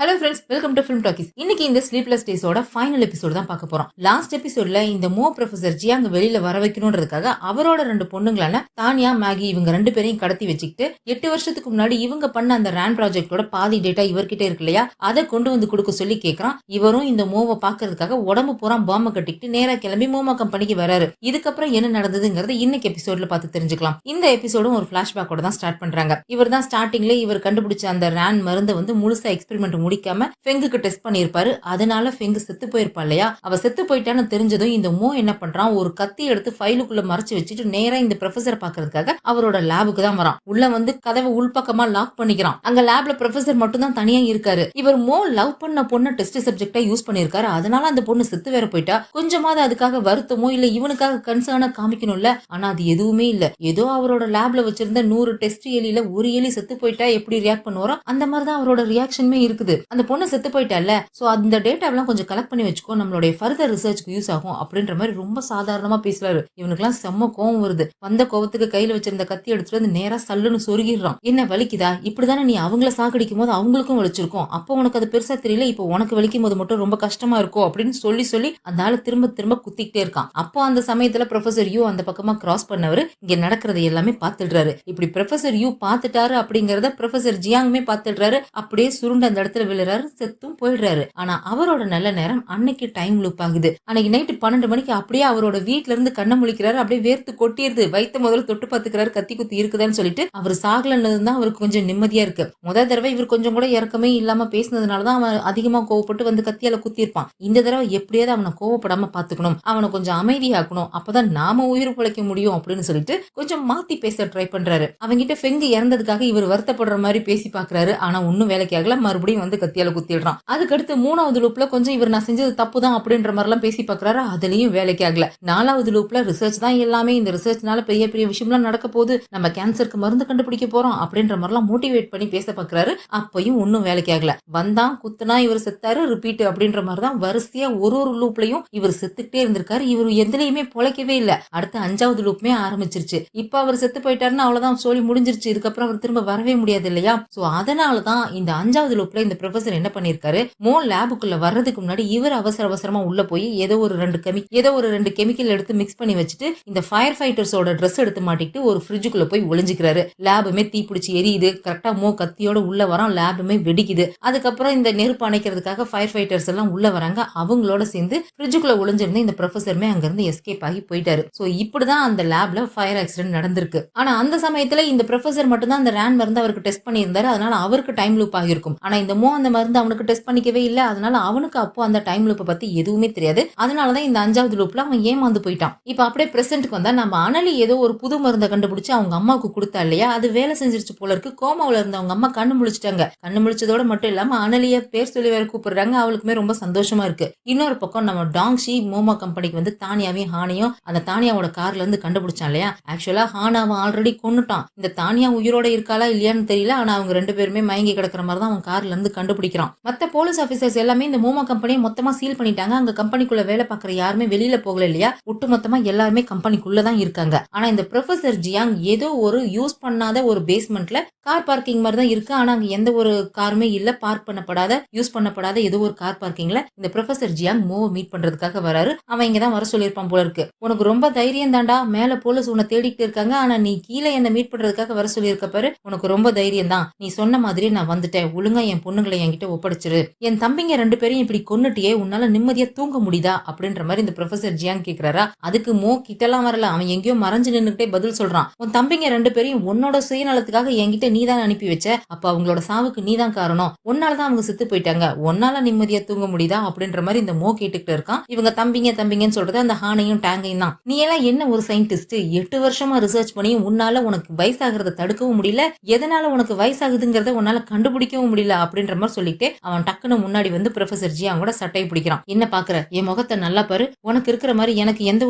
Hello friends, welcome to film talkies. இன்னைக்கு இந்த sleepless டேஸோட final episode தான் பார்க்க போறோம். லாஸ்ட் எபிசோட்ல இந்த ப்ரொஃபசர் ஜியாங் வெளியில வர வைக்கணும்ன்றதுக்காக அவரோட 2 பொண்ணுங்களான தானியா, மேகி இவங்க 2 பேரையும் கடத்தி வச்சுக்கிட்டு 8 வருஷத்துக்கு முன்னாடி இவங்க பண்ண அந்த ரேன் ப்ராஜெக்டோட பாதி டேட்டா இவர்கிட்ட இருக்கு இல்லையா, அதை கொண்டு வந்து கொடுக்க சொல்லி கேட்கறான். இவரும் இந்த மோவை பாக்குறதுக்காக உடம்பு பூரா பாம்பை கட்டிக்கிட்டு நேரா கிளம்பி மோமா கம்பெனிக்கு வராரு. இதுக்கப்புறம் என்ன நடந்ததுங்கிறது இன்னைக்கு எபிசோட்ல பார்த்து தெரிஞ்சுக்கலாம். இந்த எபிசோடும் ஒரு பிளாஷ்பேக்கோட தான் ஸ்டார்ட் பண்றாங்க. இவர் தான் ஸ்டார்டிங்ல இவர் கண்டுபிடிச்ச அந்த ரேன் மருந்தை வந்து முழுசா எக்ஸ்பெரிமெண்ட் முடிக்காம ஃபெங்குக்கு டெஸ்ட் பண்ணிருப்பாரு. அதனால ஃபெங்கு செத்து போயிருப்பா இல்லையா, அவ செத்து போயிட்டான்னு தெரிஞ்சதும் இந்த மோ என்ன பண்றான், ஒரு கத்தி எடுத்து ஃபைலுக்குள்ள மறைச்சு வச்சுட்டு நேரா இந்த ப்ரொஃபசரை பாக்குறதுக்காக அவரோட லேபுக்கு தான் வரான். உள்ள வந்து கதவை உள்பக்கமா லாக் பண்ணிக்கிறான். அங்க லேப்ல ப்ரொஃபசர் மட்டும் தான் தனியா இருக்காரு. இவர் மோ லவ் பண்ண பொண்ணு டெஸ்ட் சப்ஜெக்டா யூஸ் பண்ணிருக்காரு. அதனால அந்த பொண்ணு செத்து வேற போயிட்டா. கொஞ்சமாவது அதுக்காக வருத்தமோ இல்ல இவனுக்காக கன்சர்னா காமிக்கணும்ல. ஆனா அது எதுவுமே இல்ல. ஏதோ அவரோட லேப்ல வச்சிருந்த 100 டெஸ்ட் எலியில ஒரு எலி செத்து போயிட்டா எப்படி ரியாக்ட் பண்ணுவாரோ அந்த மாதிரிதான் அவரோட ரியாக்ஷனுமே இருக்குது. அந்த பொண்ணு செத்து போயிட்டால, சோ அந்த டேட்டாவெல்லாம் கொஞ்சம் கலெக்ட் பண்ணி வச்சுக்கோ, நம்மளுடைய ஃபர்தர் ரிசர்ச்க்கு யூஸ் ஆகும் அப்படின்ற மாதிரி ரொம்ப சாதாரணமா பேசுறாரு. இவனுக்குலாம் செம்ம கோவம் வருது. வந்த கோவத்துக்கு கையில வச்சிருந்த கத்தி எடுத்துட்டு வந்து நேரா சல்லுன்னு சொருகிடுறான். என்ன வலிக்குதா? இப்படிதானே நீ அவங்கள சாகடிக்கும் போது அவங்களுக்கும் வலிச்சிருக்கும். அப்போ உனக்கு அது பெருசா தெரியல, இப்போ உனக்கு வலிக்கும் போது மட்டும் ரொம்ப கஷ்டமா இருக்கும் அப்படின்னு சொல்லி சொல்லி அந்த ஆளு திரும்ப திரும்ப குத்திக்கிட்டே இருக்கான். அப்போ அந்த சமயத்துல ப்ரொஃபசர் யூ அந்த பக்கமா கிராஸ் பண்ணவர் இங்க நடக்கிறத எல்லாமே பாத்துடுறாரு. இப்படி ப்ரொஃபசர் யூ பாத்துட்டாரு அப்படிங்கறத ப்ரொஃபசர் ஜியாங்குமே பாத்துடுறாரு. அப்படியே சுருண்டு அந்த இடத்துல விழுறாரு, செத்தும் போயிடுறாரு. ஆனா அவரோட நல்ல நேரம் அன்னைக்கு டைம் லூப் ஆகுது. அன்னைக்கு நைட்டு 12 மணிக்கு அப்படியே அவரோட வீட்ல இருந்து கண்ண முழிக்கிறாரு. அப்படியே வேர்த்து கொட்டிடுது. வயிற்று முதல்ல தொட்டு பாத்துக்கிறாரு, கத்தி குத்தி இருக்குதான்னு சொல்லிட்டு. அவர் சாகலன்னு தான் அவருக்கு கொஞ்சம் நிம்மதியா இருக்கு. முதல் தடவை இவர் கொஞ்சம் கூட இறக்கமே இல்லாம பேசினதுனாலதான் அவன் அதிகமா கோவப்பட்டு வந்து கத்தியால குத்தி இருப்பான். இந்த தடவை எப்படியாவது அவனை கோவப்படாம பாத்துக்கணும், அவனை கொஞ்சம் அமைதியாக்கணும், அப்பதான் நாம உயிர் பிழைக்க முடியும் அப்படின்னு சொல்லிட்டு கொஞ்சம் மாத்தி பேச ட்ரை பண்றாரு. அவங்கிட்ட ஃபெங்கு இறந்ததுக்காக இவர் வருத்தப்படுற மாதிரி பேசி பாக்குறாரு. ஆனா ஒன்னும் வேலைக்கு ஆகல. மறுபடியும் வந்து கத்தியால குத்திடுறான். அதுக்கடுத்து 3வது லூப்ல கொஞ்சம் இவர் நான் செஞ்சது தப்பு தான் அப்படின்ற மாதிரி எல்லாம் பேசி பாக்குறாரு. அதுலயும் வேலைக்கு ஆகல. 4வது லூப்ல ரிசர்ச் தான் எல்லாமே, இந்த ரிசர்ச்னால பெரிய பெரிய விஷயம்லாம் நடக்க போகுது, நம்ம கேன்சருக்கு மருந்து கண்டுபிடிக்க போறோம் அப்படின்ற மாதிரி எல்லாம் மோட்டிவேட் பண்ணி பேச பாக்குறாரு. அப்பயும் ஒன்னும் வேலைக்கு ஆகல. வந்தான் குத்துனா இவர் செத்தாரு, ரிப்பீட் அப்படின்ற மாதிரிதான் வரிசையா ஒரு லூப்லயும் இவர் செத்துக்கிட்டே இருந்திருக்காரு. இவர் எதுலயுமே பொழைக்கவே இல்ல. அடுத்த 5வது லூப்மே ஆரம்பிச்சிருச்சு. இப்ப அவர் செத்து போயிட்டாருன்னு அவ்வளவுதான், சொல்லி முடிஞ்சிருச்சு. இதுக்கப்புறம் அவர் திரும்ப வரவே முடியாது இல்லையா. சோ அதனாலதான் இந்த 5வது லூப்ல இந்த ப்ரொஃபசர் என்ன பண்ணிருக்காரு, மோ லேபுக்குள்ள வர்றதுக்கு முன்னாடி இவர் அவசரமா உள்ள போய் ஏதோ ஒரு 2 கெமிக்கல் எடுத்து மிக்ஸ் பண்ணி வச்சுட்டு இந்த ஃபயர் ஃபைட்டர்ஸோட ட்ரெஸ் எடுத்து மாட்டிட்டு ஒரு ஃப்ரிட்ஜுக்குள்ள போய் ஒளிஞ்சுக்கிறாரு. லேபுமே தீப்பிடிச்சு எரியுது. கரெக்டா மோ கத்தியோட உள்ள வரான். லேபுமே வெடிக்குது. அதுக்கப்புறம் இந்த நெருப்பு அணைக்கிறதுக்காக ஃபயர் ஃபைட்டர்ஸ் எல்லாம் உள்ள வராங்க. அவங்களோட சேர்ந்து ஃப்ரிட்ஜுக்குள்ள ஒளிஞ்சிருந்து இந்த ப்ரொஃபசருமே அங்க இருந்து எஸ்கேப் ஆகி போயிட்டாரு. சோ இப்படிதான் அந்த லேப்ல ஃபயர் ஆக்சிடென்ட் நடந்திருக்கு. ஆனா அந்த சமயத்துல இந்த ப்ரொஃபசர் மட்டும் தான் அந்த ரேன் மருந்து அவருக்கு டெஸ்ட் பண்ணியிருந்தாரு. அதனால அவருக்கு டைம் லூப் ஆகிருக்கும். ஆனா இந்த மோ அந்த மருந்து அவனுக்கு டெஸ்ட் பண்ணிக்கவே இல்ல. அதனால அவனுக்கு அப்போ அந்த டைம் லூப்பை பத்தி எதுவுமே தெரியாது. அதனாலதான் இந்த 5வது லூப்ல அவன் ஏமாந்து போயிட்டான். இப்ப அப்படியே பிரசன்ட்க்கு வந்தா நம்ம அனலி ஏதோ ஒரு புது மருந்தை கண்டுபிடிச்சு அவங்க அம்மாவுக்கு கொடுத்தா இல்லையா, அது வேலை செஞ்சிருச்சு போல இருக்கு. கோமாவுல இருந்த அவங்க அம்மா கண்ணு முழிச்சிட்டாங்க. கண்ணு முழிச்சதோட மட்டும் இல்லாம அனலிய பேர் சொல்லி வேற கூப்பிடுறாங்க. அவளுக்குமே ரொம்ப சந்தோஷமா இருக்கு. இன்னொரு பக்கம் நம்ம டாங்ஷி மோமா கம்பெனிக்கு வந்து தானியாவையும் ஹானையும் அந்த தானியாவோட கார்ல இருந்து கண்டுபிடிச்சான் இல்லையா. ஆக்சுவலா ஹானா அவன் ஆல்ரெடி கொன்னுட்டான். இந்த தானியா உயிரோட இருக்காளா இல்லையான்னு தெரியல. ஆனா அவங்க 2 பேருமே மயங்கி கிடக்குற மாதிரி தான் அவன் கார்ல இருந்து கண்டுபிடிக்கிறான். மத்த போலீஸ் ஆபீசர்ஸ் எல்லாமே இந்த மோமா கம்பெனியை மொத்தமா சீல் பண்ணிட்டாங்க. அங்க கம்பெனிக்குள்ள வேலை பார்க்குற யாருமே வெளியில போகல இல்லையா. ஒட்டுமொத்தமா எல்லாருமே கம்பெனிக்குள்ளதான் இருக்காங்க. ஆனா இந்த ப்ரொஃபசர் ஜியாங் ஏதோ ஒரு யூஸ் பண்ணாத ஒரு பேஸ்மெண்ட்ல கார் பார்க்கிங் மாதிரி தான் இருக்கு. ஆனா அங்க எந்த ஒரு காருமே இல்ல. பார்க் பண்ணப்படாத யூஸ் பண்ணப்படாத ஏதோ ஒரு கார் பார்க்கிங்ல இந்த ப்ரொஃபசர் ஜியாங் மோவை மீட் பண்றதுக்காக வராரு. அவன் இங்கதான் வர சொல்லியிருப்பான் போல இருக்கு. உனக்கு ரொம்ப தைரியம் தாண்டா, மேல போலீஸ் உன்னை தேடிக்கிட்டு இருக்காங்க, ஆனா நீ கீழே என்ன மீட் பண்றதுக்காக வர சொல்லியிருக்க பாரு, உனக்கு ரொம்ப தைரியம் தான். நீ சொன்ன மாதிரி நான் வந்துட்டேன். ஒழுங்கா என் பொண்ணுங்களை என்கிட்ட ஒப்படைச்சிரு. என் தம்பிங்க 2 பேரையும் இப்படி கொன்னுட்டியே, உன்னால நிம்மதியா தூங்க முடியுதா அப்படின்ற மாதிரி இந்த ப்ரொஃபசர் ஜியாங் கேக்குறாரா. அதுக்கு மோ கிட்டலாம் வரல. அவன் எங்கேயோ மறைஞ்சு நின்னுக்கிட்டே பதில் சொல்றான். உன் தம்பிங்க 2 பேரையும் உன்னோட சுயநலத்துக்காக என்கிட்ட நீதான் அனுப்பி வச்ச. அப்ப அவங்களோட சாவுக்கு நீதான் காரணம். உன்னாலதான் அவங்க செத்து போயிட்டாங்க. உன்னால நிம்மதியா தூங்க முடியுதா அப்படின்ற மாதிரி இந்த மோ கேட்டுக்கிட்டு இருக்கான். இவங்க தம்பிங்கன்னு சொல்றது அந்த ஹானையும் டேங்கையும் தான். நீ எல்லாம் என்ன ஒரு சயின்டிஸ்ட், 8 வருஷமா ரிசர்ச் பண்ணி உன்னால உனக்கு வயசாகிறத தடுக்கவும் முடியல, எதனால உனக்கு வயசாகுதுங்கிறத உன்னால கண்டுபிடிக்கவும் முடியல அப்படின்ற மாதிரி சொல்லிட்டு அவன் டக்குன்னு முன்னாடி வந்து ப்ரொஃபசர் ஜியாங்கோட சட்டையை பிடிக்கிறான். என்ன பாக்குற, என் முகத்தை நல்லா பாரு, உனக்கு இருக்கிற மாதிரி எனக்கு எந்த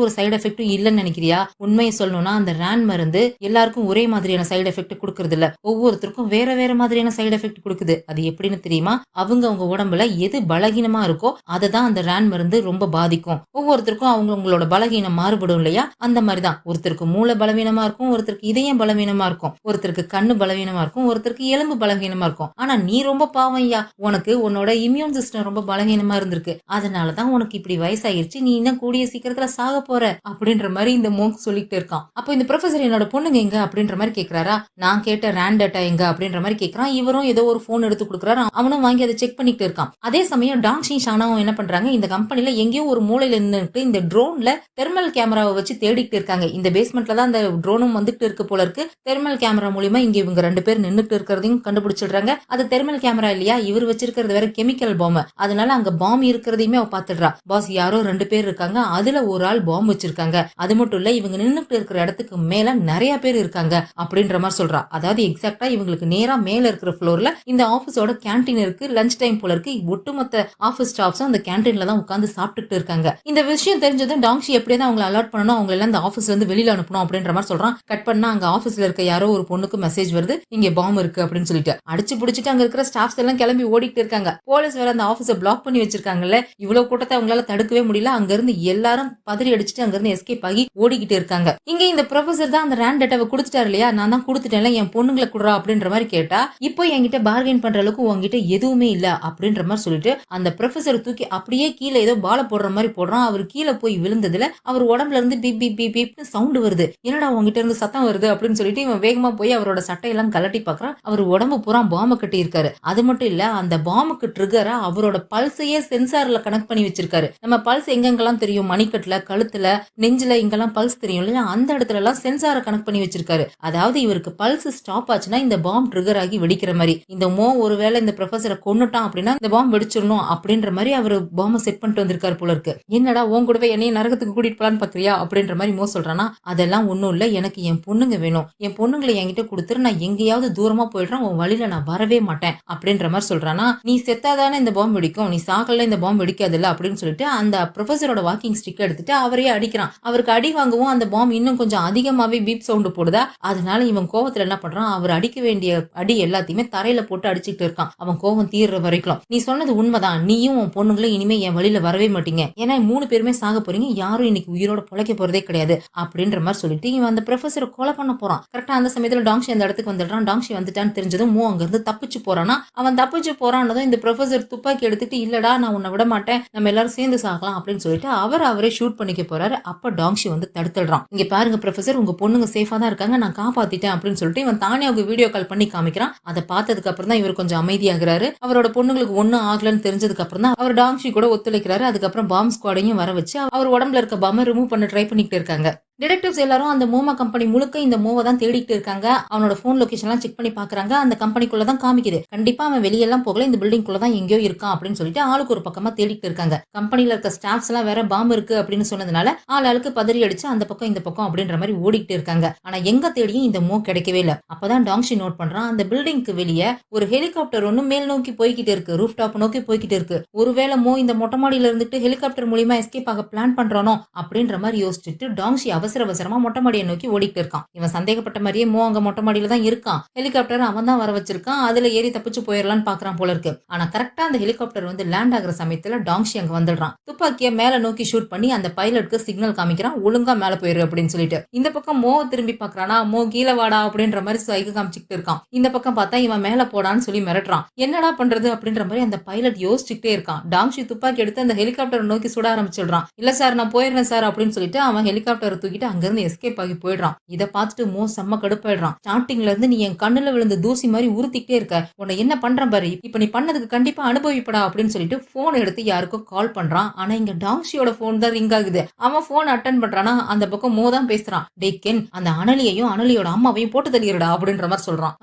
ஒரு சைடு எஃபெக்டும் இல்லைன்னு நினைக்கிறியா? உண்மையை சொல்லணும்னா அந்த ரேன் மருந்து எல்லாருக்கும் ஒரே மாதிரியான சைடு எஃபெக்ட் கொடுக்கறது இல்ல. ஒவ்வொருத்தருக்கும் வேற வேற மாதிரியான சைடு எஃபெக்ட் கொடுக்குது. அது எப்படின்னு தெரியுமா? அவங்க உடம்புல எது பலகீனமா இருக்கோ அதை தான் அந்த ரேன் மருந்து ரொம்ப பாதிக்கும். ஒவ்வொருத்தருக்கும் அவங்களோட பலகீனம் மாறுபடும் இல்லையா. அந்த மாதிரிதான் ஒருத்தருக்கு மூளை பலவீனமா இருக்கும், ஒருத்தருக்கு இதயம் பலவீனமா இருக்கும், ஒருத்தருக்கு கண்ணு பலவீனமா இருக்கும், ஒருத்தருக்கு எலும்பு பலவீனமா இருக்கும். ஆனா நீ ரொம்ப பாவம் ஐயா, உனக்கு உன்னோட இம்யூன் சிஸ்டம் ரொம்ப பலகீனமா இருந்திருக்கு, அதனாலதான் உனக்கு இப்படி வயசாயிருச்சு, நீ இன்னும் கூடிய சீக்கிரத்துல சாக போற அப்படின்ற மாதிரி இந்த மோங்க் சொல்லிட்டு இருக்கான். அப்போ இந்த ப்ரொஃபசர் என்னோட பொண்ணுங்க எங்க அப்படின்ற மாதிரி கேக்குறாரா. நான் கேட்ட ரேண்ட் டேட்டா எங்க அப்படின்ற மாதிரி கேக்குறான். இவரும் ஏதோ ஒரு போன் எடுத்து கொடுக்குறாரு. அவனும் வாங்கி அதை செக் பண்ணிட்டு இருக்கான். அதே சமயம் டாங்ஷி ஷானாவும் என்ன பண்றாங்க, இந்த கம்பெனில எங்கேயோ ஒரு மூலையில நின்னுட்டு இந்த ட்ரோன்ல தெர்மல் கேமராவை வச்சு தேடிட்டு இருக்காங்க. இந்த பேஸ்மெண்ட்ல தான் அந்த ட்ரோனும் வந்துட்டு இருக்கு போல இருக்கு. தெர்மல் கேமரா மூலியமா இங்க இவங்க 2 பேர் நின்னுட்டு இருக்கிறதையும் கண்டுபிடிச்சிடுறாங்க. அது தெர்மல் கேமரா இல்லையா, இவர் வச்சிருக்கிறது வேற கெமிக்கல் பாம். அதனால அங்க பாம் இருக்கிறதையுமே அவ பாத்துடுறா. பாஸ் யாரோ 2 பேர் இருக்காங்க, அதுல ஒரு ஆள் பாம் வச்சிருக்காங்க. அது மட்டும் இல்ல, இவங்க நின்னுட்டு இருக்கிற இடத்துக்கு மேல நிறைய பேர் இருக்காங்க அப்படின்ற மாதிரி சொல்றா. அதாவது எக்ஸாக்டா இவங்களுக்கு நேரா மேல இருக்கிற ஃப்ளோர்ல இந்த ஆபீஸோட கேண்டீன் இருக்கு. லஞ்ச் டைம் போல இருக்கு. ஒட்டுமொத்த ஆபீஸ் ஸ்டாஃப்ஸும் அந்த கேண்டீன்ல தான் உட்கார்ந்து சாப்பிட்டுட்டு இருக்காங்க. இந்த விஷயம் தெரிஞ்சதும் டாங்ஷி எப்படியாவது அவங்களை அலர்ட் பண்ணணும், அவங்க எல்லாம் இந்த ஆபீஸ்ல இருந்து வெளியில அனுப்பணும் அப்படின்ற மாதிரி சொல்றான். கட் பண்ணா அங்க ஆபீஸ்ல இருக்க யாரோ ஒரு பொண்ணுக்கு மெசேஜ் வருது, இங்க பாம் இருக்கு அப்படின்னு சொல்லிட்டு. அடிச்சு புடிச்சிட்டு அங்க இருக்கிற ஸ்டாஃப்ஸ் எல்லாம் கிளம்பி ஓடிட்டு இருக்காங்க. போலீஸ் வேற அந்த ஆபீஸை பிளாக் பண்ணி வச்சிருக்காங்கல்ல. இவ்வளவு கூட்டத்தை அவங்களால தடுக்கவே முடியல. அங்க இருந்து எல்லாரும் பதறி அடிச்சுட்டு அங்க இருந்து எஸ்கேப் ஆகி ஓடிக்கிட்டு இருக்காங்க. இங்க இந்த ப்ரொஃபசர் தான் அந்த ரேண்ட் டேட்டாவை கொடுத்துட்டாரு இல்லையா, நான் தான் கொடுத்துட்டேன்ல, என் பொண்ணுங்களை குடுறா அப்படின்ற மாதிரி கேட்டா, இப்போ என்கிட்ட பார்கெயின் பண்ற அளவுக்கு உங்ககிட்ட எதுவுமே இல்ல அப்படின்ற மாதிரி சொல்லிட்டு அந்த ப்ரொஃபசரை தூக்கி அப்படியே கீழே ஏதோ பால போடுற மாதிரி போடுறான். அவர் கீழே போய் விழுந்ததுல அவர் உடம்புல இருந்து பீப் பீப் பீப் பீப்னு சவுண்ட் வருது. என்னடா உங்ககிட்ட இருந்து சத்தம் வருது அப்படின்னு சொல்லிட்டு இவன் வேகமா போய் அவரோட சட்டையெல்லாம் கலட்டி பாக்குறான். அவர் உடம்பு பூரா பாம்பு கட்டி இருக்காரு. அது மட்டும் இல்ல, அந்த பாம்புக்கு ட்ரிகரா அவரோட பல்ஸையே சென்சார்ல கனெக்ட் பண்ணி வச்சிருக்காரு. நம்ம பல்ஸ் எங்கெங்கெல்லாம் தெரியும், மணிக்கட்டுல, கழுத்துல, நெஞ்சில இங்கெல்லாம் பல்ஸ் தெரியும் இல்லையா, அந்த இடத்துல எல்லாம் சென்சாரை கனெக்ட் பண்ணி வச்சிருக்காரு. அதாவது இவருக்கு பல்ஸ் ஸ்டாப் ஆச்சுன்னா இந்த பாம்பு ட்ரிகர் ஆகி வெடிக்கிற மாதிரி. இந்த ஒருவேளை இந்த ப்ரொஃபசரை கொன்னுட்டான் அப்படின்னா இந்த பாம்பு வெடிச்சிடணும் அப்படின்ற மாதிரி அவர் பாம்பை செட் பண்ணிட்டு வந்திருக்காரு போல இருக்கு. என்னடா உன் கூடவே என்னைய நரகத்துக்கு கூட்டிட்டு போலான்னு பாக்குறியா அப்படின்ற மாதிரி சொல்றானா. அதெல்லாம் ஒண்ணும் இல்ல, எனக்கு என் பொண்ணுங்க வேணும், என் பொண்ணுங்களை என்கிட்ட கொடுத்துரு, நான் எங்கேயாவது தூரமா போயிடுறேன், உன் வழியில நான் வரவே மாட்டேன் அப்படின்ற மாதிரி சொல்றானா. நீ செத்தாதானே இந்த பாம்பு வெடிக்கும், நீ சாக்கல்ல இந்த பாம்பு வெடிக்காதுல்ல அப்படின்னு சொல்லிட்டு அந்த ப்ரொஃபசரோட வாக்கிங் ஸ்டிக் எடுத்துட்டு அவரையே அடிக்கிறான். அவருக்கு அடி வாங்கவும் அந்த பாம்பு இன்னும் கொஞ்சம் அதிகமாவே பீப் சவுண்ட் போடுதா. அதனால இவன் கோவத்துல என்ன பண்றான், அவர் அடிக்க வேண்டிய அடி எல்லாத்தையுமே தரையில போட்டு அடிச்சுட்டு இருக்கான். அவன் கோவம் தீர்ற வரைக்கும். நீ சொன்னது உண்மைதான், நீயும் உன் பொண்ணுங்களும் இனிமே என் வழியில வரவே மாட்டீங்க, ஏன்னா 3 பேருமே சாக போறீங்க, யாரும் இன்னைக்கு உயிரோட பொழைக்க போறதே கிடையாது அப்படின்ற மாதிரி சொல்லிட்டு இவன் அந்த ப்ரொஃபசரை கொலை பண்ண போறான். கரெக்டா அந்த சமயத்துல டாங்ஷி அந்த இடத்துக்கு வந்துடுறான். டாங்ஷி வந்துட்டான்னு தெரிஞ்சதும் அங்க இருந்து தப்பிச்சு போறானா. அவன் தப்பிச்சு போறான்னதும் இந்த ப்ரொஃபசர் துப்பாக்கி எடுத்துட்டு, இல்லடா நான் உன்னை விட மாட்டேன், நம்ம எல்லாரும் சேர்ந்து சாகலாம் அப்படின்னு சொல்லிட்டு அவரே ஷூட் பண்ணிக்க போறாரு. அப்ப டாங்ஷி வந்து தடுத்துடுறான். இங்க பாருங்க ப்ரொஃபசர், உங்க பொண்ணுங்க சேஃபா தான் இருக்காங்க, நான் காப்பாத்திட்டேன் அப்படின்னு சொல்லிட்டு இவன் தானியாவுக்கு வீடியோ கால் பண்ணி காமிக்கிறான். அதை பார்த்ததுக்கு அப்புறம் தான் இவர் கொஞ்சம் அமைதியாகிறாரு. அவரோட பொண்ணுங்களுக்கு ஒன்னும் ஆகலன்னு தெரிஞ்சதுக்கு அப்புறம் தான் அவர் டாங்ஷி கூட ஒத்துழைக்கிறாரு. அதுக்கப்புறம் பாம் ஸ்குவாடையும் வர வச்சு அவர் உடம்புல இருக்க பாம்பை ரிமூவ் பண்ண ட்ரை பண்ணிட்டு இருக்காங்க. டிடெக்டிவ்ஸ் எல்லாரும் அந்த மோமா கம்பெனி முழுக்க இந்த மோவை தான் தேடிட்டு இருக்காங்க. அவனோட போன் லொகேஷன் எல்லாம் செக் பண்ணி பாக்குறாங்க. அந்த கம்பெனிக்குள்ள தான் காமிக்குது. கண்டிப்பா அவன் வெளியெல்லாம் போகல, இந்த பில்டிங் குள்ள தான் எங்கேயோ இருக்கான் அப்படின்னு சொல்லிட்டு ஆளுக்கு ஒரு பக்கமா தேடிட்டு இருக்காங்க. கம்பெனில இருக்க ஸ்டாஃப்ஸ் எல்லாம் வேற பாம்பு இருக்கு அப்படின்னு சொன்னதுனால ஆளுக்கு பதறி அடிச்சு அந்த பக்கம் இந்த பக்கம் அப்படின்ற மாதிரி ஓடிக்கிட்டு இருக்காங்க. ஆனா எங்க தேடியும் இந்த மோ கிடைக்கவே இல்ல. அப்பதான் டாங்ஷி நோட் பண்றான், அந்த பில்டிங்க்கு வெளியே ஒரு ஹெலிகாப்டர் ஒண்ணு மேல் நோக்கி போய்கிட்டு இருக்கு, ரூஃப் டாப் நோக்கி போய்கிட்டு இருக்கு. ஒருவேளை மோ இந்த மொட்டை மாடியில இருந்துட்டு ஹெலிகாப்டர் மூலியமா எஸ்கேப் ஆக பிளான் பண்றானோ அப்படின்ற மாதிரி யோசிச்சுட்டு டாங்ஷி அவசரமா மொட்டை மாடியை நோக்கி ஓடிட்டு இருக்கான். இவன் சந்தேகப்பட்ட மாதிரியே மோ அங்க மொட்டை மாடியில தான் இருக்கான். ஹெலிகாப்டர் அவன் தான் வர வச்சிருக்கான். அதுல ஏறி தப்பிச்சு போயிடலான்னு பாக்குறான் போல இருக்கு. ஆனா கரெக்டா அந்த ஹெலிகாப்டர் வந்து லேண்ட் ஆகுற சமயத்துல டாங்ஷி அங்க வந்துடுறான். துப்பாக்கிய மேல நோக்கி ஷூட் பண்ணி அந்த பைலட்டுக்கு சிக்னல் காமிக்கிறான், ஒழுங்கா மேல போயிரு அப்படின்னு சொல்லிட்டு. இந்த பக்கம் மோ திரும்பி பாக்குறானா, மோ கீழே வாடா அப்படின்ற மாதிரி சைகை காமிச்சுட்டு இருக்கான். இந்த பக்கம் பார்த்தா இவன் மேல போடான்னு சொல்லி மிரட்டுறான். என்னடா பண்றது அப்படின்ற மாதிரி அந்த பைலட் யோசிச்சுட்டே இருக்கான். டாங்ஷி துப்பாக்கி எடுத்து அந்த ஹெலிகாப்டர் நோக்கி சுட ஆரம்பிச்சிடுறான். இல்ல சார் நான் போயிடுறேன் சார் அப்படின்னு சொல்லிட்டு அவன் ஹெலிகாப்டரை தூக்கிட்டு அங்க இருந்து எஸ்கேப் ஆகி போயிடுறான். இத பார்த்துட்டு மோ செம்ம கடுப்பாயிடுறான். ஸ்டார்டிங்ல இருந்து நீ என் கண்ணுல விழுந்த தூசி மாதிரி உறுத்திக்கிட்டே இருக்க, உன்னை என்ன பண்றேன் பாரு, இப்ப நீ பண்ணதுக்கு கண்டிப்பா அனுபவிப்படா அப்படின்னு சொல்லிட்டு போன் எடுத்து யாருக்கும் கால் பண்றான். ஆனா இங்க டாங்ஷியோட போன் தான் ரிங் ஆகுது. அவன் போன் அட்டன் பண்றானா, அந்த பக்கம் மோ தான் பேசுறான். டே கென், அந்த அனலியையும் அனலியோட அம்மாவையும் போட்டு தள்ளிடுடா அப்படின்ற மாதிரி சொல்றான்.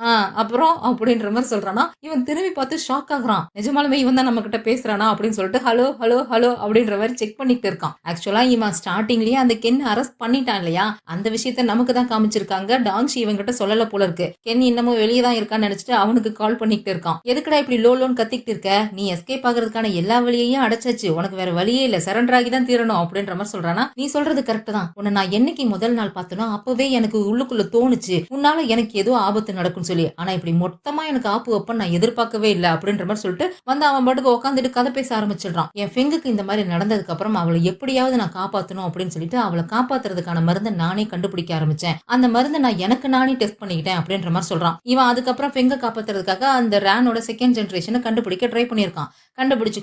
அப்புறம் அப்படின்ற மாதிரி சொல்றானா. இவன் திரும்பி பார்த்து ஷாக் ஆகுறான். நிஜமாலுமே இவன் தான் நம்ம கிட்ட பேசுறானா அப்படின்னு சொல்லிட்டு ஹலோ ஹலோ ஹலோ அப்படின்ற மாதிரி செக் பண்ணிட்டு இருக்கான். ஆக்சுவலா இவன் ஸ்டார்டிங்லயே அந்த கென் அரெஸ்ட் பண்ணிட்டான் இல்லையா, அந்த விஷயத்த நமக்கு தான் காமிச்சிருக்காங்க. டாங்ஷி இவங்கிட்ட சொல்லல போல இருக்கு. கென் இன்னமும் வெளியே தான் இருக்கான்னு நினைச்சிட்டு அவனுக்கு கால் பண்ணிட்டு இருக்கான். எதுக்குடா இப்படி லோன்னு கத்திக்கிட்டு இருக்க, நீ எஸ்கேப் ஆகிறதுக்கான எல்லா வழியையும் அடைச்சாச்சு, உனக்கு வேற வழியே இல்ல, சரண்டர் ஆகி தான் தீரணும் அப்படின்ற மாதிரி சொல்றானா. நீ சொல்றது கரெக்ட் தான், உன்னை நான் என்னைக்கு முதல் நாள் பார்த்தனோ அப்பவே எனக்கு உள்ளுக்குள்ள தோணுச்சு உன்னால எனக்கு ஏதோ ஆபத்து நடக்கும்னு சொல்லி. ஆனா இப்படி மொத்தமா எனக்கு ஆப்பு வைப்ப நான் எதிர்பார்க்கவே இல்லை அப்படின்ற மாதிரி சொல்லிட்டு வந்து அவன் பாட்டுக்கு உட்காந்துட்டு கதை பேச ஆரம்பிச்சிடுறான். என் ஃபெங்குக்கு இந்த மாதிரி நடந்ததுக்கு அப்புறம் அவளை எப்படியாவது நான் காப்பாத்தணும் அப்படின்னு சொல்லிட்டு அவளை காப்பாத்துறதுக்கான வலிக்கான மருந்தை நானே கண்டுபிடிக்க ஆரம்பிச்சேன். அந்த மருந்தை நான் எனக்கு நானே டெஸ்ட் பண்ணிக்கிட்டேன் அப்படின்ற மாதிரி சொல்றான். இவன் அதுக்கப்புறம் ஃபெங்க காப்பாத்துறதுக்காக அந்த ரேனோட செகண்ட் ஜெனரேஷனை கண்டுபிடிக்க ட்ரை பண்ணியிருக்கான்.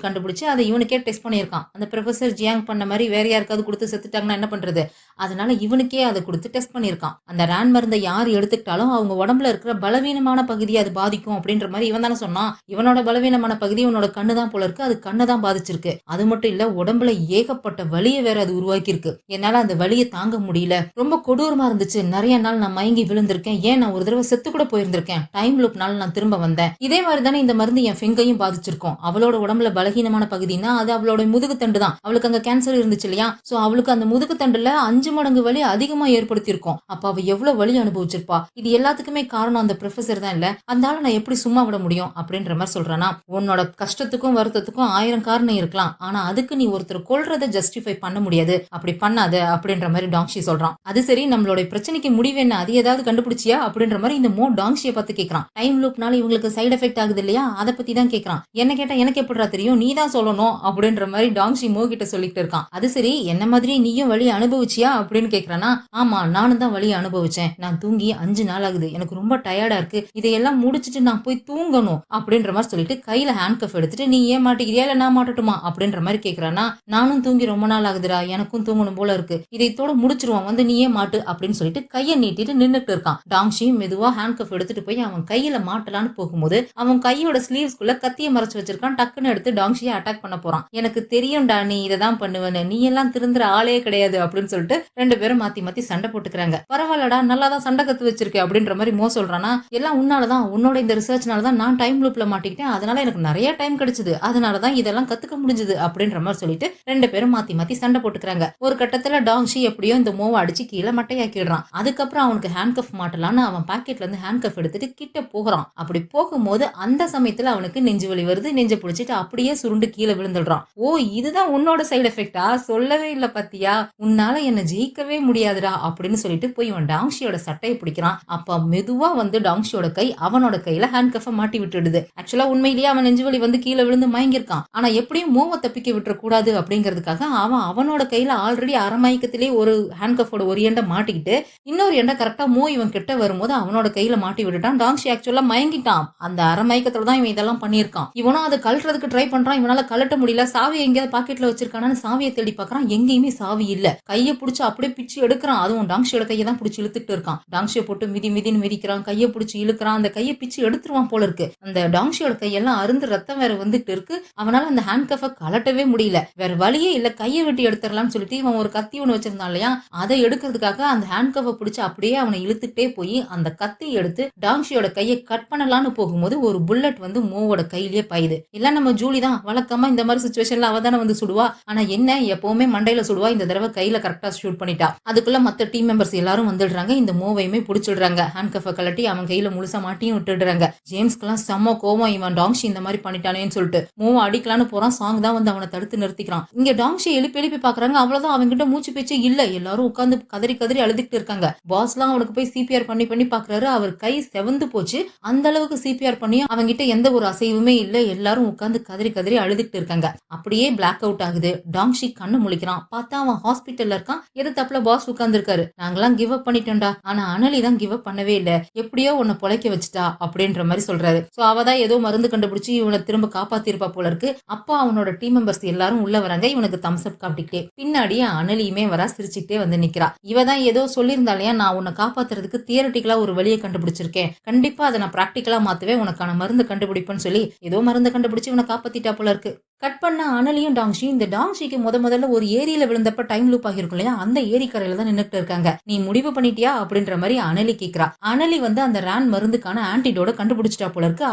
கண்டுபிடிச்சு அதை இவனுக்கே டெஸ்ட் பண்ணியிருக்கான். அந்த ப்ரொஃபசர் ஜியாங் பண்ண மாதிரி வேற யாருக்காவது கொடுத்து செத்துட்டாங்கன்னா என்ன பண்றது? அதனால இவனுக்கே அதை கொடுத்து டெஸ்ட் பண்ணியிருக்கான். அந்த ரேன் மருந்தை யார் எடுத்துக்கிட்டாலும் அவங்க உடம்புல இருக்கிற பலவீனமான பகுதியை அது பாதிக்கும் அப்படின்ற மாதிரி இவன் தானே சொன்னான். இவனோட பலவீனமான பகுதி இவனோட கண்ணு தான் போல இருக்கு. அது கண்ணை தான் பாதிச்சிருக்கு. அது மட்டும் இல்ல, உடம்புல ஏகப்பட்ட வலியை வேற அது உருவாக்கி இருக்கு. என்னால அந்த வலியை தாங்க முடியல. ரொம்ப கொடூரமா இருந்துச்சு. நிறைய நாள் நான் மயங்கி விழுந்திருக்கேன். ஏன் நான் ஒரு தடவை செத்து கூட போயிருந்திருக்கேன். டைம் லூப்னால நான் திரும்ப வந்தேன். இதே மாதிரி தானே இந்த மருந்து என் ஃபெங்கையும் பாதிச்சிருக்கும். அவளோட உடம்புல பலகீனமான பகுதினா அது அவளோட முதுகு தண்டு தான். அவளுக்கு அங்க கேன்சர் இருந்துச்சு இல்லையா? சோ அவளுக்கு அந்த முதுகு தண்டுல 5 மடங்கு வலி அதிகமா ஏற்படுத்தி இருக்கும். அப்ப அவ எவ்வளவு வலி அனுபவிச்சிருப்பா. இது எல்லாத்துக்குமே காரணம் அந்த ப்ரொஃபசர் தான் இல்ல. அந்த ஆளை நான் எப்படி சும்மா விட முடியும் அப்படின்ற மாதிரி சொல்றானா. உன்னோட கஷ்டத்துக்கும் வருத்தத்துக்கும் 1000 காரணம் இருக்கலாம். ஆனா அதுக்கு நீ ஒருத்தர் கொல்றதை ஜஸ்டிஃபை பண்ண முடியாது. அப்படி பண்ணாத அப்படின்ற மாதிரி டாங்ஷி சொல்றான். அது சரி, நம்மளோட பிரச்சனைக்கு முடிவு என்ன? அது ஏதாவது கண்டுபிடிச்சியா அப்படின்ற மாதிரி இந்த மோ டாங்ஷியை பார்த்து கேட்கறான். டைம் லூப்னால இவங்களுக்கு சைடு எஃபெக்ட் ஆகுது இல்லையா? அதை பத்தி தான் கேட்கறான். என்ன கேட்டா எனக்கு எப்படிடா தெரியும்? நீ தான் சொல்லணும் அப்படின்ற மாதிரி டாங்ஷி மோ கிட்ட சொல்லிட்டு இருக்கான். அது சரி, என்ன மாதிரி நீயும் வலி அனுபவிச்சியா அப்படின்னு கேக்குறானா. ஆமா, நானும் தான் வலி அனுபவிச்சேன். நான் தூங்கி 5 நாள் ஆகுது. எனக்கு ரொம்ப டயர்டா இருக்கு. இதையெல்லாம் முடிச்சிட்டு நான் போய் தூங்கணும் அப்படின்ற மாதிரி சொல்லிட்டு கையில ஹேண்ட் கஃப் எடுத்துட்டு நீ ஏன் மாட்டிக்கிறியா இல்ல நான் மாட்டட்டுமா அப்படின்ற மாதிரி கேக்குறானா. நானும் தூங்கி ரொம்ப நாள் ஆகுதுடா, எனக்கும் தூங்கணும் போல இருக்கு. இதைத்தோட முடிச்சிருவான், வந்து நீ ஏன் மாட்டு அப்படின்னு சொல்லிட்டு கையை நீட்டிட்டு நின்னுட்டு இருக்கான். டாங்ஷி மெதுவா ஹேண்ட் கஃப் எடுத்துட்டு போய் அவன் கையில மாட்டலான்னு போகும்போது அவன் கையோட ஸ்லீவ்ஸ்குள்ள கத்திய மறைச்சு வச்சிருக்கான். டக்குன்னு எடுத்து டாங்ஷியை அட்டாக் பண்ண போறான். எனக்கு தெரியும்டா நீ இதான் பண்ணுவேன்னு, நீ எல்லாம் திருந்துற ஆளே கிடையாது அப்படின்னு சொல்லிட்டு 2 பேரும் மாத்தி மாத்தி சண்டை போட்டுக்கிறாங்க. பரவாயில்லடா, நல்லாதான் சண்டை கத்து வச்சிருக்க அப்படின்ற மாதிரி மோ சொல்றானா. எல்லாம் உன்னாலதான், உன்னோட இந்த ரிசர்ச்னாலதான் நான் டைம் லூப்ல மாட்டிக்கிட்டேன். அதனால எனக்கு நிறைய டைம் கிடைச்சது. அதனாலதான் இதெல்லாம் கத்துக்க முடிஞ்சது அப்படின்ற மாதிரி சொல்லிட்டு 2 பேரும் மாத்தி மாத்தி சண்டை போட்டுக்கிறாங்க. ஒரு கட்டத்துல டாங்ஷி எப்படியோ இந்த மோவை அடிச்சு கீழே மட்டையாக்கிடுறான். அதுக்கப்புறம் அவனுக்கு ஹேண்ட் கஃப் மாட்டலான்னு அவன் பாக்கெட்ல இருந்து ஹேண்ட் கஃப் எடுத்துட்டு கிட்ட போகிறான். அப்படி போகும்போது அந்த சமயத்துல அவனுக்கு நெஞ்சு வலி வருது. நெஞ்சை பிடிச்சிட்டு அப்படியே சுருண்டு கீழே விழுந்துடுறான். ஓ, இதுதான் உன்னோட சைடு எஃபெக்டா? சொல்லவே இல்ல பாத்தியா? உன்னால என்ன ஜெயிக்கவே முடியாதுடா அப்படின்னு சொல்லிட்டு போய் இவன் டாங்ஷியோட சட்டையை பிடிக்கிறான். அப்ப மெதுவா வந்து டாங்ஷியோட கை அவனோட கையில ஹேண்ட் கஃப மாட்டி விட்டுடுது. ஆக்சுவலா உண்மையிலேயே அவன் நெஞ்சு வலி வந்து கீழே விழுந்து மயங்கிருக்கான். ஆனா எப்படியும் மோவை தப்பிக்க விட்டுற கூடாது அப்படிங்கிறதுக்காக அவனோட கையில ஆல்ரெடி அரமயக்கத்திலே ஒரு ஹேண்ட் கஃபோட ஒரு எண்டை மாட்டிக்கிட்டு இன்னொரு எண்டை கரெக்டா மோ இவன் கிட்ட வரும்போது அவனோட கையில மாட்டி விட்டுட்டான். டாங்ஷி ஆக்சுவலா மயங்கிட்டான். அந்த அரமயக்கத்தோட தான் இவன் இதெல்லாம் பண்ணியிருக்கான். இவனும் அதை கழட்டுறதுக்கு ட்ரை பண்றான். இவனால கழட்ட முடியல. சாவி எங்கேயாவது பாக்கெட்ல வச்சிருக்கானு சாவியை தேடி பாக்குறான். எங்கேயுமே சாவி இல்ல. கையை பிடிச்சு அப்படியே பிச்சு எடுக்கிறான். அதுவும் டாங்ஷியோட கையை தான் பிடிச்சி இழுத்துட்டு இருக்கான். டாங்ஷியை போட்டு மிதின்னு மிதிக்கிறான். கையை பிடிச்சி இழுக்கிறான். அந்த கையை பிச்சு எடுத்துருவான் போல இருக்கு. அந்த டாங்ஷியோட கையெல்லாம் அருந்து ரத்தம் வேற வந்துட்டு இருக்கு. அவனால அந்த ஹேண்ட் கஃப கலட்டவே முடியல. வேற வழியே இல்ல. கையை வெட்டி எடுத்துடலாம்னு சொல்லிட்டு இவன் ஒரு கத்தி ஒண்ணு வச்சிருந்தான் இல்லையா, அதை எடுக்கிறதுக்காக அந்த ஹேண்ட் கஃப பிடிச்சு அப்படியே அவனை இழுத்துட்டே போய் அந்த கத்தி எடுத்து டாங்ஷியோட கையை கட் பண்ணலான்னு போகும்போது ஒரு புல்லட் வந்து மோவோட கையிலேயே பாயுது. இல்ல நம்ம ஜூலி தான் வழக்கமா இந்த மாதிரி சிச்சுவேஷன்ல அவ தானே வந்து சுடுவா. ஆனா என்ன, எப்பவுமே மண்டையில சுடுவா. இந்த தடவை கையில கரெக்டா ஷூட் பண்ணிட்டா. அதுக்குள்ள மத்த டீம் மெம்பர்ஸ் எல்லாரும் வந்துடுறாங்க. இந்த மோவையுமே பிடிச்சிடுறாங்க. ஹேண்ட் கஃப கலட்டி அவன் கையில முழுசா மாட்டியும் விட்டுடுறாங்க. ஜேம்ஸ்க்கெல்லாம் செம்ம கோவம். இவன் டாங்ஷி இந்த மாதிரி பண்ணிட்டானேன்னு சொல்லிட்டு மோவை அடிக்கலான்னு போறான். சாங் தான் வந்து அவனை தடுத்து நிறுத்திக்கிறான். இங்க டாங்ஷி எழுப்பி பாக்குறாங்க. அவ்வளவுதான், அவன்கிட்ட மூச்சு பேச்சு இல்ல. எல்லாரும் உட்காந்து கதறி அழுதுகிட்டு இருக்காங்க. பாஸ்லாம் அவனுக்கு போய் சிபிஆர் பண்ணி பாக்குறாரு. அவர் கை செவந்து போச்சு. அந்த அளவுக்கு சிபிஆர் பண்ணியும் அவங்கிட்ட எந்த ஒரு அசைவுமே இல்ல. எல்லாரும் உட்காந்து கதறி அழுதுகிட்டு இருக்காங்க. அப்படியே பிளாக் அவுட் ஆகுது. டாங்ஷி கண்ணு முழிக்கிறான். பார்த்தா அவன் ஹாஸ்பிட்டல்ல இருக்கான். எதிர்த்தாப்புல பாஸ் உட்கார்ந்து இருக்காரு. நாங்கெல்லாம் கிவ் அப் பண்ணிட்டோம்டா, ஆனா அனலி தான் கிவ் அப் பண்ணவே இல்ல. எப்படியோ உன்னை பொழைக்க வச்சுட்டா அப்படின்ற மாதிரி சொல்றாரு. சோ அவதான் ஏதோ மருந்து கண்டுபிடிச்சு இவனை திரும்ப காப்பாத்திருப்பா போல இருக்கு. அப்போ அவனோட டீம் மெம்பர்ஸ் எல்லாரும் உள்ள வராங்க. இவனுக்கு தம்ஸ் அப் காட்டிக்கிட்டே பின்னாடியே அனலியுமே வரா, சிரிச்சுக்கிட்டே வந்து நிக்கிறா. இவதான் ஏதோ சொல்லியிருந்தாலையா, நான் உன்னை காப்பாத்துறதுக்கு தியரட்டிக்கலா ஒரு வழியை கண்டுபிடிச்சிருக்கேன். கண்டிப்பா அதை நான் பிராக்டிக்கலா மாத்துவேன், உனக்கான மருந்து கண்டுபிடிப்பேன்னு சொல்லி ஏதோ மருந்து கண்டுபிடிச்சு இவனை காப்பாத்திட்டா போல இருக்கு. கட் பண்ண அனலியும் டாங்ஷி. இந்த டாங்ஷிக்கு முதல்ல ஒரு ஏரியில விழுந்தப்ப டைம் லூப் ஆகிருக்கும் இல்லையா, அந்த ஏரி கரையில தான் நின்னுட்டு இருக்காங்க. நீ முடிவு பண்ணிட்டியா அப்படின்ற மாதிரி அனலி கேக்குறா. அனலி வந்து அந்த ரேன் மருந்துக்கான ஆன்டிடோட கண்டுபிடிச்சிட்டா போல இருக்கு.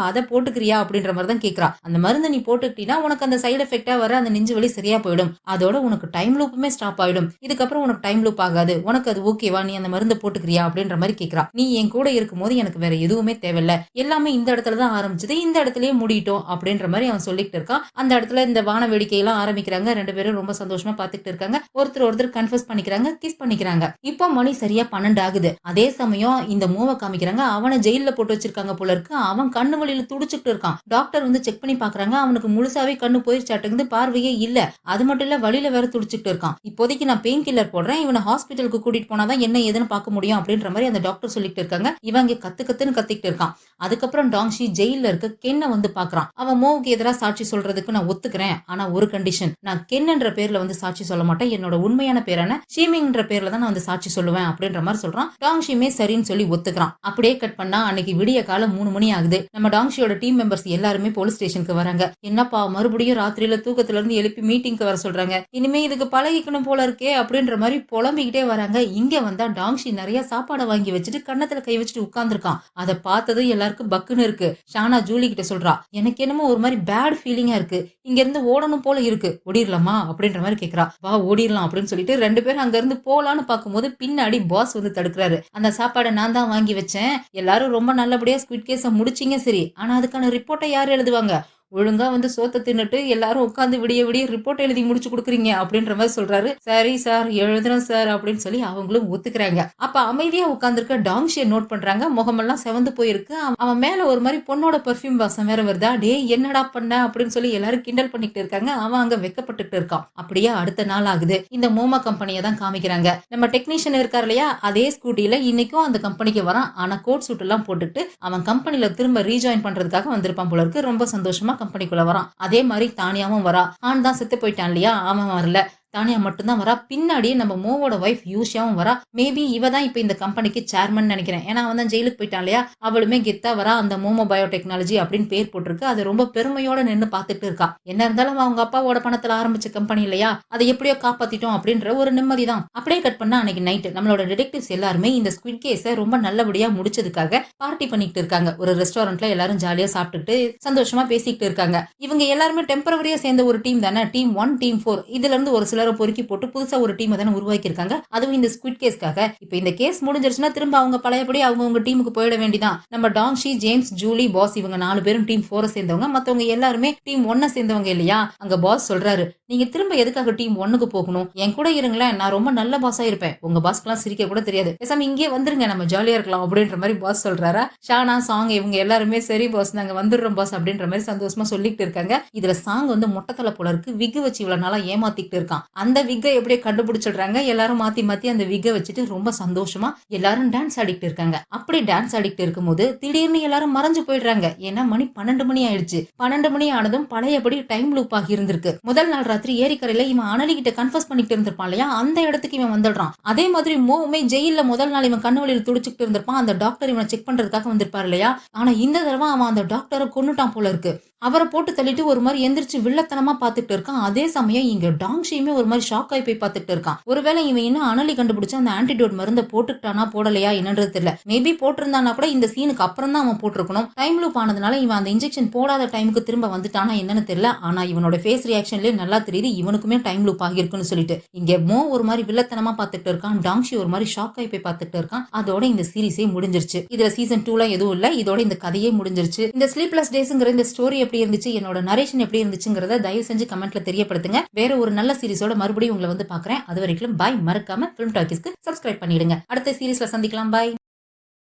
அதை போட்டுக்கிறியா அப்படின்ற மாதிரி தான் கேக்குறா. அந்த மருந்து நீ போட்டுக்கிட்டீங்கன்னா உனக்கு அந்த சைடு எஃபெக்டா வர அந்த நெஞ்சு வலி சரியா போயிடும். அதோட உனக்கு டைம் லூப்புமே ஸ்டாப் ஆயிடும். இதுக்கப்புறம் உனக்கு டைம் லூப் ஆகாது. உனக்கு அது ஓகேவா? நீ அந்த மருந்து போட்டுக்கிறியா அப்படின்ற மாதிரி கேக்குறா. நீ என் கூட இருக்கும்போது எனக்கு வேற எதுவுமே தேவையில்ல. எல்லாமே இந்த இடத்துல தான் ஆரம்பிச்சது, இந்த இடத்துலயே முடிட்டோம் அப்படின்ற மாதிரி அவன் சொல்லிட்டு இருக்கான். அந்த இடத்துல இந்த வான வேடிக்கையெல்லாம் ஆரம்பிக்கிறாங்க. 2 பேரும் ரொம்ப சந்தோஷமா பாத்துக்கிட்டு இருக்காங்க. ஒருத்தர் கன்ஃபஸ் பண்ணிக்கிறாங்க, கிஸ் பண்ணிக்கிறாங்க. இப்போ மணி சரியா 12 ஆகுது. அதே சமயம் இந்த மூவ காமிக்கிறாங்க. அவனை ஜெயில்ல போட்டு வச்சிருக்காங்க போல இருக்கு. அவன் கண்ணு வலியில துடிச்சுக்கிட்டு இருக்கான். டாக்டர் வந்து செக் பண்ணி பாக்குறாங்க. அவனுக்கு முழுசாவே கண்ணு போயிருச்சாட்டுங்குது, பார்வையே இல்ல. அது மட்டும் இல்ல, வலியில வேற துடிச்சுக்கிட்டு இருக்கான். இப்போதைக்கு நான் பெயின் கில்லர் போடுறேன், இவனை ஹாஸ்பிட்டலுக்கு கூட்டிட்டு போனாதான் என்ன ஏதுன்னு பார்க்க முடியும் அப்படின்ற மாதிரி அந்த டாக்டர் சொல்லிட்டு இருக்காங்க. இவங்க கத்துன்னு கத்திக்கிட்டு இருக்கான். அதுக்கப்புறம் டாங்ஷி ஜெயில இருக்க கென்ன வந்து பாக்குறான். அவன் மோவுக்கு எதிராக சாட்சி சொல்றதுக்கு நான் ஒத்துக்கிறேன், ஆனா ஒரு கண்டிஷன், நான் கென்ன்ற பேர்ல வந்து சாட்சி சொல்ல மாட்டேன், என்னோட உண்மையான பேரான ஷீமிங்ன்ற பேர்ல தான் நான் வந்து சாட்சி சொல்லுவேன் அப்படின்ற மாதிரி சொல்றான். டாங்ஷியுமே சரின்னு சொல்லி ஒத்துக்கிறான். அப்படியே கட் பண்ணா அன்னைக்கு விடிய காலம் 3 மணி ஆகுது. நம்ம டாங்ஷியோட டீம் மெம்பர்ஸ் எல்லாருமே போலீஸ் ஸ்டேஷனுக்கு வராங்க. என்னப்பா மறுபடியும் ராத்திரியில தூக்கத்துல இருந்து எழுப்பி மீட்டிங்க்கு வர சொல்றாங்க, இனிமே இதுக்கு பழகிக்கணும் போல இருக்கே அப்படின்ற மாதிரி புலம்பிக்கிட்டே வராங்க. இங்க வந்தா டாங்ஷி நிறைய சாப்பாடை வாங்கி வச்சுட்டு கன்னத்துல கை வச்சுட்டு உட்கார்ந்துருக்கான். அதை பார்த்ததும் எல்லாருக்கும் பக்குன்னு இருக்கு. ஷானா ஜூலி கிட்ட சொல்றா, எனக்கு என்னமோ ஒரு மாதிரி பேட் ஃபீலிங்கா இருக்கு, இங்க இருந்து ஓடணும் போல இருக்கு, ஓடிரலாமா அப்படின்ற மாதிரி கேக்குறா. வா ஓடிரலாம் அப்படின்னு சொல்லிட்டு 2 பேரும் அங்க இருந்து போலான்னு பார்க்கும்போது பின்னாடி பாஸ் வந்து தடுக்கிறாரு. அந்த சாப்பாடை நான் தான் வாங்கி வச்சேன், எல்லாரும் ரொம்ப நல்லபடியா ஸ்குவிட் கேஸ முடிச்சீங்க சரி, ஆனா அதுக்கான ரிப்போர்ட்டை யார் எழுதுவாங்க, ஒழுங்கா வந்து சோத்த தின்னுட்டு எல்லாரும் உட்காந்து விடிய ரிப்போர்ட் எழுதி முடிச்சு கொடுக்குறீங்க அப்படின்ற மாதிரி சொல்றாரு. சரி சார் எழுதுறோம் சார் அப்படின்னு சொல்லி அவங்களும் ஒத்துக்கிறாங்க. அப்ப அமைதியா உட்காந்துருக்க டாங்ஷியை நோட் பண்றாங்க. முகமெல்லாம் செவந்து போயிருக்கு. அவன் மேல ஒரு மாதிரி பொண்ணோட பெர்ஃபியூம் வாசம் வேற வருதா. டே என்னடா பண்ண அப்படின்னு சொல்லி எல்லாரும் கிண்டல் பண்ணிட்டு இருக்காங்க. அவன் அங்க வெக்கப்பட்டுட்டு இருக்கான். அப்படியே அடுத்த நாள் ஆகுது. இந்த மோமா கம்பெனியை தான் காமிக்கிறாங்க. நம்ம டெக்னீஷியன் இருக்காரு இல்லையா, அதே ஸ்கூட்டில இன்னைக்கும் அந்த கம்பெனிக்கு வரான். ஆனா கோட் சூட் எல்லாம் போட்டுட்டு அவன் கம்பெனில திரும்ப ரீஜாயின் பண்றதுக்காக வந்திருப்பான் போல இருக்கு. ரொம்ப சந்தோஷமா கம்பெனிக்குள்ள வரான். அதே மாதிரி தானியாவும் வரா. ஆண் தான் செத்து போயிட்டான் இல்லையா, அவன் வரல, தானியா மட்டும்தான் வரா. பின்னாடியே நம்ம மோவோட வைஃப் யூஷியாவும் வரா. மேபி இவ தான் இப்ப இந்த கம்பெனிக்கு சேர்மன் நினைக்கிறேன். ஏன்னா அவன் தான் ஜெயிலுக்கு போயிட்டான் இல்லையா, அவளுமே கெத்தா வரா. அந்த மோமோ பயோடெக்னாலஜி அப்படின்னு பேர் போட்டிருக்கு. அது ரொம்ப பெருமையோட நின்று பார்த்துட்டு இருக்கா. என்ன இருந்தாலும் அவங்க அப்பாவோட பணத்துல ஆரம்பிச்ச கம்பெனி இல்லையா, அதை எப்படியோ காப்பாத்திட்டோம் அப்படின்ற ஒரு நிம்மதி தான். அப்படியே கட் பண்ணா அன்னைக்கு நைட் நம்மளோட டிடெக்டிவ்ஸ் எல்லாருமே இந்த ஸ்குவிட் கேஸை ரொம்ப நல்லபடியா முடிச்சதுக்காக பார்ட்டி பண்ணிட்டு இருக்காங்க. ஒரு ரெஸ்டாரண்ட்ல எல்லாரும் ஜாலியா சாப்பிட்டுட்டு சந்தோஷமா பேசிக்கிட்டு இருக்காங்க. இவங்க எல்லாருமே டெம்பரவரியா சேர்ந்த ஒரு டீம் தானே, டீம் 1 டீம் 4. இதுல இருந்து ஒரு சில பொறுக்கி போட்டு புதுசா ஒரு டீம் தானே உருவாக்கி இருக்காங்க, அதுவும் இந்த ஸ்குவிட் கேஸ்க்காக. இப்போ இந்த கேஸ் முடிஞ்சிருச்சுன்னா திரும்ப அவங்க பழையபடி அவங்க டீமுக்கு போயிட வேண்டியதான். நம்ம டாங்ஷி, ஜேம்ஸ், ஜூலி, பாஸ் இவங்க 4 பேரும் டீம் 4 சேர்ந்தவங்க. மத்தவங்க எல்லாருமே டீம் 1 சேர்ந்தவங்க இல்லையா. அங்க பாஸ் சொல்றாரு, நீங்க திரும்ப எதுக்காக டீம் 1க்கு போகணும், என் கூட இருங்களேன், நான் ரொம்ப நல்ல பாஸா இருப்பேன், உங்க பாஸ்க்குலாம் சிரிக்க கூட தெரியாது, பேசாம இங்கே வந்துருங்க, நம்ம ஜாலியா இருக்கலாம் அப்படின்ற மாதிரி பாஸ் சொல்றாரா. ஷானா, சாங் இவங்க எல்லாருமே சரி பாஸ் நாங்க வந்துடுறோம் பாஸ் அப்படின்ற மாதிரி சந்தோஷமா சொல்லிட்டு இருக்காங்க. இதுல சாங் வந்து மொட்டத்தலை போல இருக்கு, விக்கு வச்சு இவ்வளவு நாளா ஏமாத்திட்டு இருக்கான். அந்த விக்கை எப்படியே கண்டுபிடிச்சிடுறாங்க. எல்லாரும் மாத்தி அந்த விக்கை வச்சுட்டு ரொம்ப சந்தோஷமா எல்லாரும் டான்ஸ் ஆடிட்டு இருக்காங்க. அப்படி டான்ஸ் ஆடிட்டு இருக்கும்போது திடீர்னு எல்லாரும் மறைஞ்சு போயிடுறாங்க. ஏன்னா மணி 12 மணி ஆயிடுச்சு. 12 மணி ஆனதும் பழையபடி டைம் லூப் ஆகி இருந்திருக்கு. முதல் நாள் ராத்திரி ஏரிக்கரையில இவன் அனலி கிட்ட கன்ஃபஸ் பண்ணிட்டு இருந்திருப்பான் இல்லையா, அந்த இடத்துக்கு இவன் வந்துடுறான். அதே மாதிரி மோவுமே ஜெயில முதல் நாள் இவன் கண்ணு வழியில் துடிச்சுட்டு இருந்திருப்பான். அந்த டாக்டர் இவனை செக் பண்றதுக்காக வந்திருப்பாரு இல்லையா. ஆனா இந்த தடவை அவன் அந்த டாக்டரை கொன்னுட்டான் போல இருக்கு. அவரை போட்டு தள்ளிட்டு ஒரு மாதிரி எந்திரிச்சு வில்லத்தனமா பாத்துட்டு இருக்கான். அதே சமயம் இங்க டாங்ஷியுமே ஒரு மாதிரி ஷாக் ஆகி போய் பாத்துட்டு இருக்கான். ஒருவேளை இவன் இன்னும் அனலி கண்டுபிடிச்சு அந்த ஆன்டிடோட் மருந்தை போட்டுக்கிட்டானா போடலையா என்னன்றது தெரியல. மேபி போட்டிருந்தானா கூட இந்த சீனுக்கு அப்புறம் தான் அவன் போட்டிருக்கணும். டைம் லூப் ஆனதுனால இவன் அந்த இன்ஜெக்ஷன் போடாத டைமுக்கு திரும்ப வந்துட்டானா என்னன்னு தெரியல. ஆனா இவனோட ஃபேஸ் ரியாக்ஷன்லயே நல்லா தெரியுது இவனுக்குமே டைம் லூப் ஆகிருக்குன்னு சொல்லிட்டு. இங்க மோ ஒரு மாதிரி வில்லத்தனமா பாத்துட்டு இருக்கான். டாங்ஷி ஒரு மாதிரி ஷாக் ஆகி போய் பாத்துட்டு இருக்கான். அதோட இந்த சீரிஸே முடிஞ்சிருச்சு. இதுல சீசன் 2ல எதுவும் இல்ல. இதோட இந்த கதையே முடிஞ்சிருச்சு. இந்த ஸ்லீப்லெஸ் டேஸ்ங்கிற இந்த ஸ்டோரி எப்படி இருந்துச்சு, என்னோட நரேஷன் எப்படி இருந்துச்சுங்கிறத தயவு செஞ்சு கமெண்ட்ல தெரியப்படுத்துங்க. வேற ஒரு நல்ல சீரிஸோட மறுபடியும் உங்களை வந்து பாக்குறேன். அது வரைக்கும் பாய். மறக்காம ஃபிலிம் டாக்கீஸ்க்கு சப்ஸ்கிரைப் பண்ணிடுங்க. அடுத்த சீரிஸ்ல சந்திக்கலாம். பாய்.